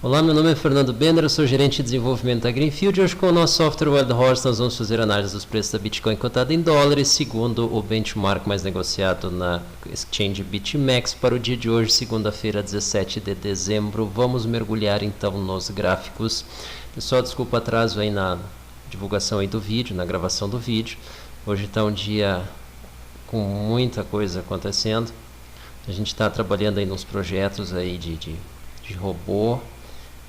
Olá, meu nome é Fernando Bender, eu sou gerente de desenvolvimento da Greenfield. Hoje com o nosso software Wild Horse nós vamos fazer análise dos preços da Bitcoin cotada em dólares, segundo o benchmark mais negociado na Exchange BitMEX para o dia de hoje, segunda-feira, 17 de dezembro. Vamos mergulhar então nos gráficos. Pessoal, desculpa o atraso aí na divulgação aí do vídeo, na gravação do vídeo. Hoje está um dia com muita coisa acontecendo. A gente está trabalhando aí nos projetos aí de robô.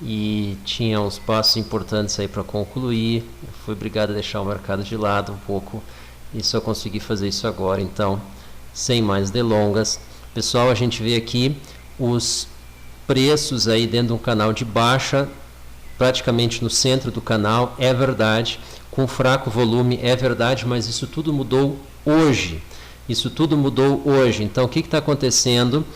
E tinha uns passos importantes aí para concluir. Eu fui obrigado a deixar o mercado de lado um pouco e só consegui fazer isso agora. Então, sem mais delongas, pessoal, a gente vê aqui os preços aí dentro de um canal de baixa, praticamente no centro do canal, é verdade, com fraco volume, é verdade, mas isso tudo mudou hoje. Isso tudo mudou hoje. Então, o que está acontecendo?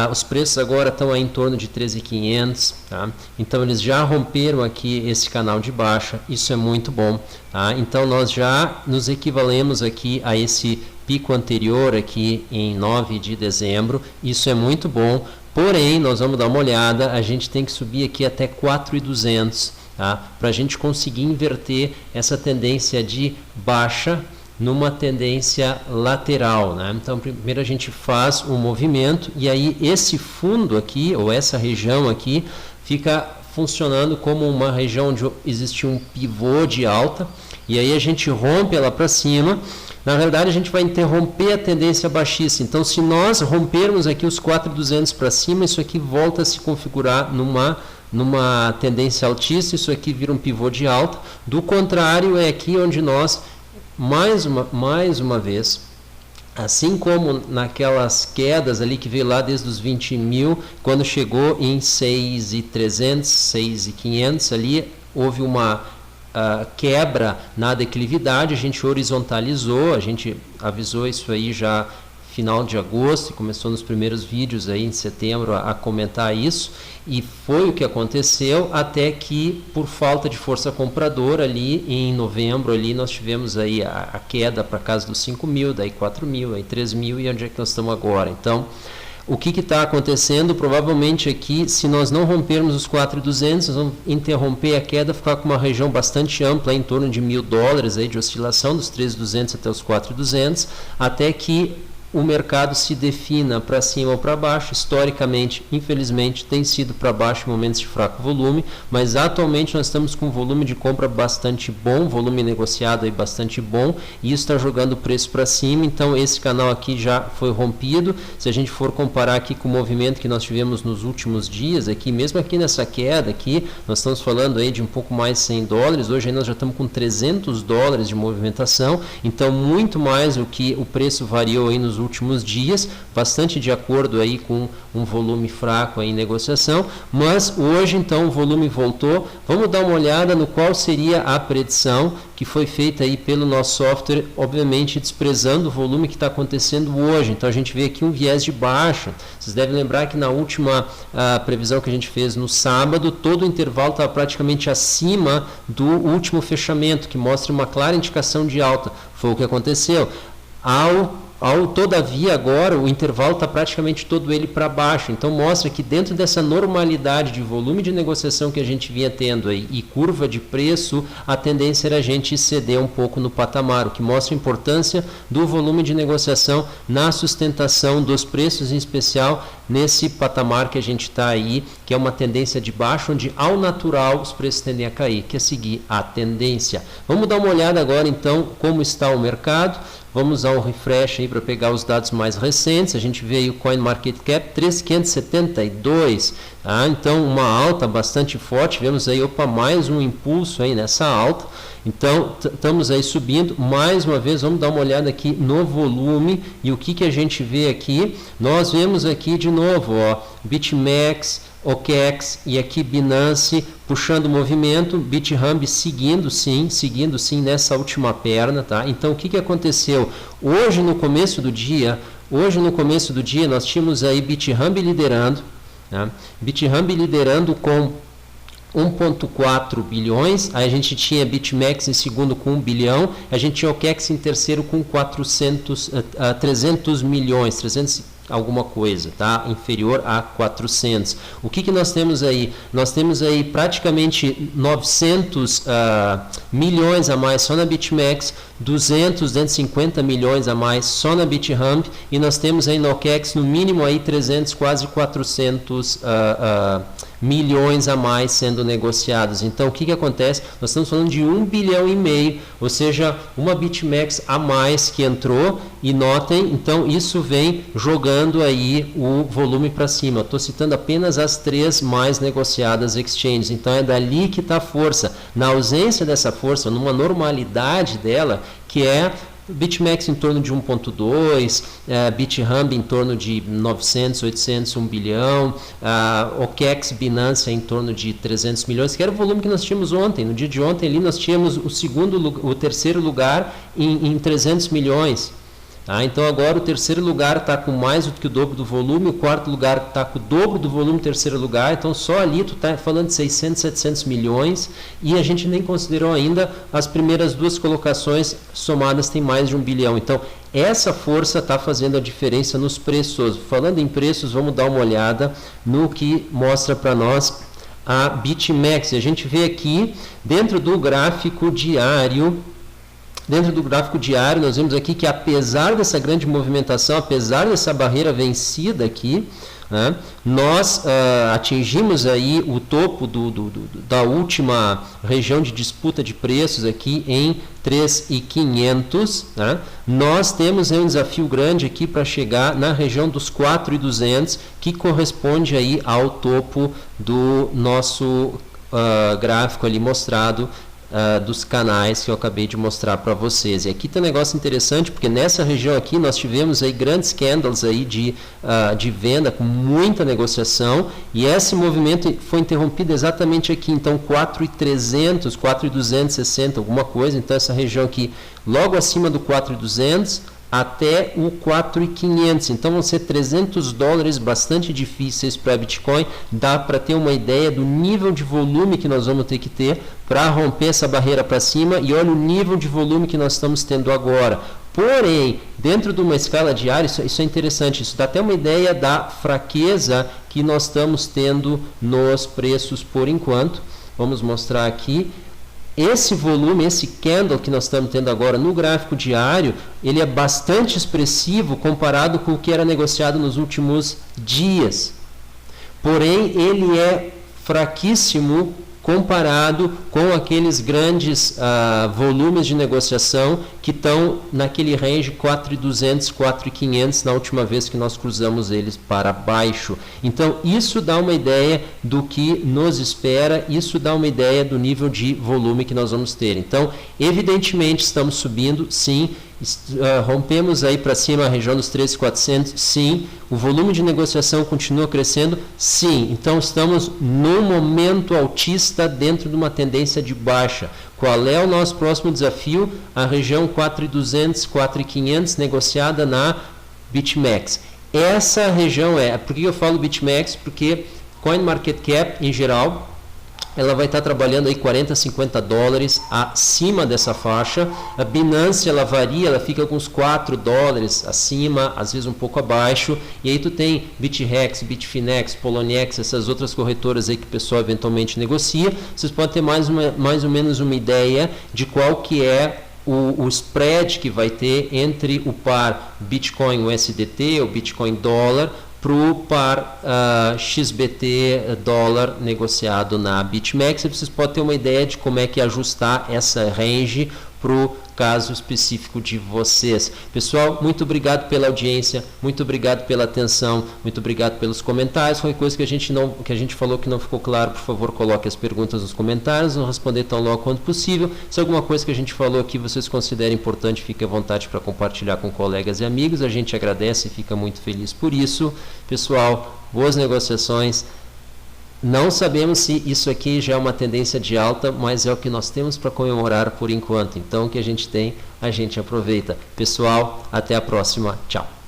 Os preços agora estão aí em torno de 13.500, tá? Então, eles já romperam aqui esse canal de baixa. Isso é muito bom, tá? Então, nós já nos equivalemos aqui a esse pico anterior aqui em 9 de dezembro. Isso é muito bom. Porém, nós vamos dar uma olhada. A gente tem que subir aqui até 4.200, tá? Para a gente conseguir inverter essa tendência de baixa numa tendência lateral, né? Então, primeiro a gente faz um movimento e aí esse fundo aqui, ou essa região aqui, fica funcionando como uma região onde existe um pivô de alta, e aí a gente rompe ela para cima. Na verdade, a gente vai interromper a tendência baixista. Então, se nós rompermos aqui os 4.200 para cima, isso aqui volta a se configurar numa tendência altista, isso aqui vira um pivô de alta. Do contrário, é aqui onde nós mais uma vez, assim como naquelas quedas ali que veio lá desde os 20 mil, quando chegou em 6.300, 6.500 ali, houve uma quebra na declividade, a gente horizontalizou, a gente avisou isso aí já final de agosto, e começou nos primeiros vídeos aí em setembro a comentar isso, e foi o que aconteceu até que, por falta de força compradora ali em novembro ali nós tivemos aí a queda para casa dos 5 mil, daí 4 mil, aí 3 mil, e onde é que nós estamos agora? Então, o que está acontecendo? Provavelmente aqui, se nós não rompermos os 4.200, nós vamos interromper a queda, ficar com uma região bastante ampla, em torno de $1.000 aí de oscilação, dos 3.200 até os 4.200, até que o mercado se defina para cima ou para baixo. Historicamente, infelizmente, tem sido para baixo em momentos de fraco volume, mas atualmente nós estamos com um volume de compra bastante bom, volume negociado aí bastante bom, e isso está jogando o preço para cima. Então, esse canal aqui já foi rompido. Se a gente for comparar aqui com o movimento que nós tivemos nos últimos dias, aqui mesmo aqui nessa queda aqui, nós estamos falando aí de um pouco mais de $100, hoje aí nós já estamos com $300 de movimentação, então muito mais do que o preço variou aí nos últimos dias, bastante de acordo aí com um volume fraco aí em negociação, mas hoje então o volume voltou. Vamos dar uma olhada no qual seria a predição que foi feita aí pelo nosso software, obviamente desprezando o volume que está acontecendo hoje. Então a gente vê aqui um viés de baixa. Vocês devem lembrar que na última previsão que a gente fez no sábado, todo o intervalo estava praticamente acima do último fechamento, que mostra uma clara indicação de alta. Foi o que aconteceu. Todavia, agora o intervalo está praticamente todo ele para baixo, então mostra que dentro dessa normalidade de volume de negociação que a gente vinha tendo aí, e curva de preço, a tendência era a gente ceder um pouco no patamar, o que mostra a importância do volume de negociação na sustentação dos preços, em especial nesse patamar que a gente está aí, que é uma tendência de baixo, onde ao natural os preços tendem a cair, que é seguir a tendência. Vamos dar uma olhada agora então como está o mercado. Vamos dar um refresh aí para pegar os dados mais recentes. A gente vê aí o CoinMarketCap 3.572, tá? Então uma alta bastante forte. Vemos aí, mais um impulso aí nessa alta. Então estamos aí subindo mais uma vez. Vamos dar uma olhada aqui no volume, e o que a gente vê aqui? Nós vemos aqui de novo, BitMEX, OKEx e aqui Binance puxando o movimento, BitHub seguindo sim nessa última perna, tá? Então o que aconteceu? Hoje no começo do dia nós tínhamos aí BitHub liderando, né? BitHub liderando com 1,4 bilhões, aí a gente tinha BitMEX em segundo com 1 bilhão, a gente tinha OKEx em terceiro com 300 milhões, alguma coisa, tá? Inferior a 400. O que nós temos aí? Nós temos aí praticamente 900 milhões a mais só na BitMEX, 250 milhões a mais só na BitHump, e nós temos aí no OKEx no mínimo aí 300, quase 400 milhões a mais sendo negociados. Então, o que acontece? Nós estamos falando de 1,5 bilhão, ou seja, uma BitMEX a mais que entrou, e notem, então, isso vem jogando aí o volume para cima. Estou citando apenas as 3 mais negociadas exchanges, então é dali que está a força. Na ausência dessa força, numa normalidade dela, que é BitMEX em torno de 1.2, BitHump em torno de 900, 800, 1 bilhão, OKEx, Binance em torno de 300 milhões, que era o volume que nós tínhamos ontem. No dia de ontem ali nós tínhamos o terceiro lugar em 300 milhões. Então agora o terceiro lugar está com mais do que o dobro do volume, o quarto lugar está com o dobro do volume do terceiro lugar, então só ali tu está falando de 600, 700 milhões, e a gente nem considerou ainda as primeiras 2 colocações somadas tem mais de 1 bilhão. Então essa força está fazendo a diferença nos preços. Falando em preços, vamos dar uma olhada no que mostra para nós a BitMEX. A gente vê aqui dentro do gráfico diário. Dentro do gráfico diário, nós vemos aqui que apesar dessa grande movimentação, apesar dessa barreira vencida aqui, né, nós atingimos aí o topo da última região de disputa de preços aqui em 3.500. Né? Nós temos aí um desafio grande aqui para chegar na região dos 4.200, que corresponde aí ao topo do nosso gráfico ali mostrado, dos canais que eu acabei de mostrar para vocês. E aqui tem um negócio interessante, porque nessa região aqui nós tivemos aí grandes candles aí de venda com muita negociação, e esse movimento foi interrompido exatamente aqui, então 4.300, 4.260, alguma coisa. Então essa região aqui logo acima do 4.200 até o 4.500, então vão ser $300 bastante difíceis para Bitcoin. Dá para ter uma ideia do nível de volume que nós vamos ter que ter para romper essa barreira para cima, e olha o nível de volume que nós estamos tendo agora. Porém, dentro de uma escala diária, isso é interessante, isso dá até uma ideia da fraqueza que nós estamos tendo nos preços por enquanto. Vamos mostrar aqui. Esse volume, esse candle que nós estamos tendo agora no gráfico diário, ele é bastante expressivo comparado com o que era negociado nos últimos dias. Porém, ele é fraquíssimo comparado com aqueles grandes volumes de negociação que estão naquele range 4.200, 4.500 na última vez que nós cruzamos eles para baixo. Então isso dá uma ideia do que nos espera, isso dá uma ideia do nível de volume que nós vamos ter. Então evidentemente estamos subindo, sim. Rompemos aí para cima a região dos 13.400, sim. O volume de negociação continua crescendo, sim. Então estamos no momento altista dentro de uma tendência de baixa. Qual é o nosso próximo desafio? A região 4.200, 4.500 negociada na BitMEX. Essa região por que eu falo BitMEX? Porque CoinMarketCap em geral, ela vai estar trabalhando aí $40, $50 acima dessa faixa. A Binance, ela varia, ela fica com uns $4 acima, às vezes um pouco abaixo. E aí tu tem BitREX, Bitfinex, Poloniex, essas outras corretoras aí que o pessoal eventualmente negocia. Vocês podem ter mais ou menos uma ideia de qual que é o spread que vai ter entre o par Bitcoin USDT ou Bitcoin dólar para o par XBT dólar negociado na BitMEX. Vocês podem ter uma ideia de como é que ajustar essa range para o caso específico de vocês. Pessoal, muito obrigado pela audiência, muito obrigado pela atenção, muito obrigado pelos comentários. Qualquer coisa que a gente falou que não ficou claro, por favor, coloque as perguntas nos comentários, vamos responder tão logo quanto possível. Se alguma coisa que a gente falou aqui vocês considerem importante, fique à vontade para compartilhar com colegas e amigos. A gente agradece e fica muito feliz por isso. Pessoal, boas negociações. Não sabemos se isso aqui já é uma tendência de alta, mas é o que nós temos para comemorar por enquanto. Então, o que a gente tem, a gente aproveita. Pessoal, até a próxima. Tchau.